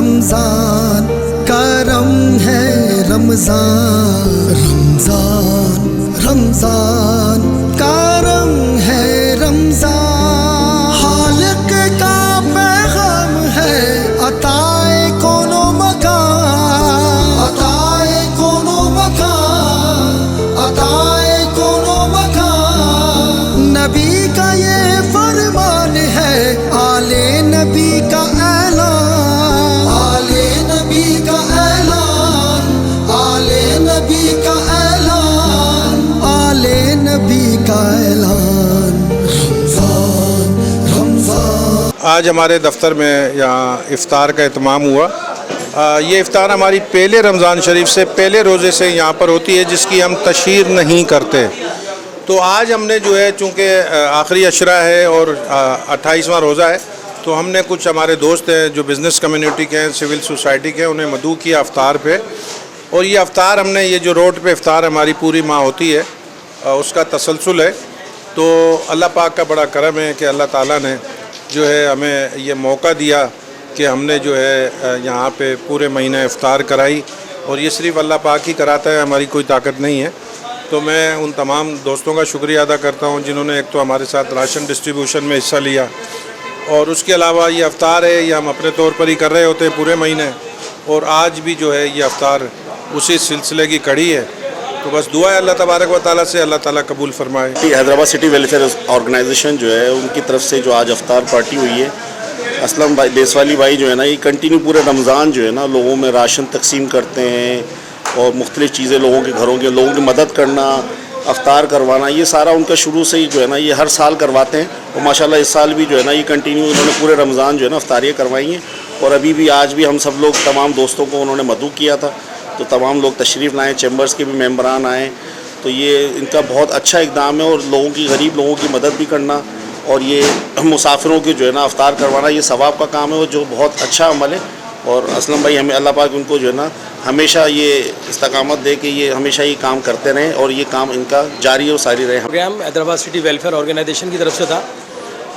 رمضان کرم ہے رمضان رمضان رمضان کرم ہے رمضان خالق کا پیغام ہے عطائے کون و مکان عطائے کون و مکان عطائے کون و مکان نبی کا یہ فرمان ہے آل نبی کا اعلان آل نبی کا اعلان آل نبی کا اعلان آل نبی کا اعلان رمضان رمضان۔ آج ہمارے دفتر میں یہاں افطار کا اہتمام ہوا۔ یہ افطار ہماری پہلے رمضان شریف سے پہلے روزے سے یہاں پر ہوتی ہے، جس کی ہم تشہیر نہیں کرتے۔ تو آج ہم نے جو ہے چونکہ آخری عشرہ ہے اور 28واں روزہ ہے، تو ہم نے کچھ ہمارے دوست ہیں جو بزنس کمیونٹی کے ہیں، سول سوسائٹی کے ہیں، انہیں مدعو کیا افطار پہ۔ اور یہ افطار ہم نے، یہ جو روڈ پہ افطار ہماری پوری ماہ ہوتی ہے اس کا تسلسل ہے۔ تو اللہ پاک کا بڑا کرم ہے کہ اللہ تعالیٰ نے جو ہے ہمیں یہ موقع دیا کہ ہم نے جو ہے یہاں پہ پورے مہینہ افطار کرائی، اور یہ صرف اللہ پاک ہی کراتا ہے، ہماری کوئی طاقت نہیں ہے۔ تو میں ان تمام دوستوں کا شکریہ ادا کرتا ہوں جنہوں نے ایک تو ہمارے ساتھ راشن ڈسٹریبیوشن میں حصہ لیا، اور اس کے علاوہ یہ افطار ہے یہ ہم اپنے طور پر ہی کر رہے ہوتے ہیں پورے مہینے، اور آج بھی جو ہے یہ افطار اسی سلسلے کی کڑی ہے۔ تو بس دعا ہے اللہ تبارک و تعالیٰ سے، اللہ تعالیٰ قبول فرمائے۔ حیدرآباد سٹی ویلفیئر آرگنائزیشن جو ہے ان کی طرف سے جو آج افطار پارٹی ہوئی ہے، اسلم بھائی دیسوالی بھائی جو ہے نا، یہ کنٹینیو پورے رمضان جو ہے نا لوگوں میں راشن تقسیم کرتے ہیں اور مختلف چیزیں لوگوں کے گھروں کے لوگوں کی مدد کرنا، افطار کروانا، یہ سارا ان کا شروع سے ہی جو ہے نا یہ ہر سال کرواتے ہیں، اور ماشاءاللہ اس سال بھی جو ہے نا یہ کنٹینیو انہوں نے پورے رمضان جو ہے نا افطاریاں کروائی ہیں، اور ابھی بھی آج بھی ہم سب لوگ تمام دوستوں کو انہوں نے مدعو کیا تھا، تو تمام لوگ تشریف لائیں، چیمبرز کے بھی ممبران آئیں۔ تو یہ ان کا بہت اچھا اقدام ہے، اور لوگوں کی غریب لوگوں کی مدد بھی کرنا اور یہ مسافروں کی جو ہے نا افطار کروانا، یہ ثواب کا کام ہے، اور جو بہت اچھا عمل ہے۔ اور اسلم بھائی ہمیں اللہ پاک ان کو جو ہے نا ہمیشہ یہ استقامت دے کہ یہ ہمیشہ یہ کام کرتے رہیں اور یہ کام ان کا جاری اور ساری رہے۔ Programme Hyderabad city welfare organisation کی طرف سے تھا۔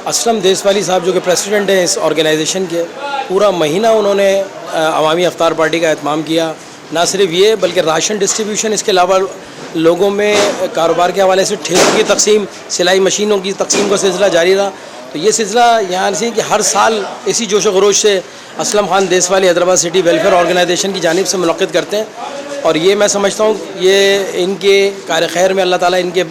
اسلم دیسوالی صاحب جو کہ پریسیڈنٹ ہیں اس آرگنائزیشن کے، پورا مہینہ انہوں نے عوامی افطار پارٹی کا اہتمام کیا۔ نہ صرف یہ بلکہ راشن ڈسٹریبیوشن، اس کے علاوہ لوگوں میں کاروبار کے حوالے سے ٹھیکوں کی تقسیم، سلائی مشینوں کی تقسیم کا سلسلہ جاری رہا۔ تو یہ سلسلہ یہاں سے کہ ہر سال اسی جوش و خروش سے Aslam Khan Deswali Hyderabad city welfare organisation کی جانب سے منعقد کرتے ہیں، اور یہ میں سمجھتا ہوں یہ ان کے کار خیر میں اللہ تعالیٰ ان کے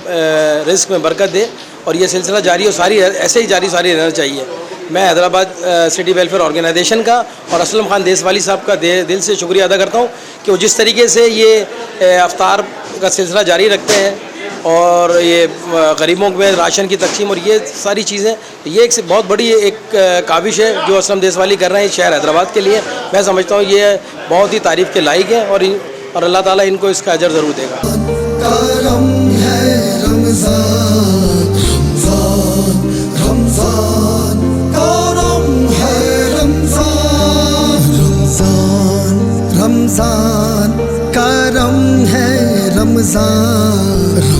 رزق میں برکت دے، اور یہ سلسلہ جاری اور ساری ایسے ہی جاری ساری رہنا چاہیے۔ میں حیدرآباد سٹی ویلفیئر آرگنائزیشن کا اور اسلم خان دیسوالی صاحب کا دل سے شکریہ ادا کرتا ہوں کہ وہ جس طریقے سے یہ افطار کا سلسلہ جاری رکھتے ہیں، اور یہ غریبوں میں راشن کی تقسیم اور یہ ساری چیزیں، یہ ایک بہت بڑی ایک کاوش ہے جو اسلم دیسوالی کر رہے ہیں شہر حیدرآباد کے لیے۔ میں سمجھتا ہوں یہ بہت ہی تعریف کے لائق ہے، اور اللہ تعالیٰ ان کو اس کا اجر ضرور دے گا۔ کرم ہے رمضان رمضان رمضان کرم ہے رمضان رمضان رمضان کرم ہے رمضان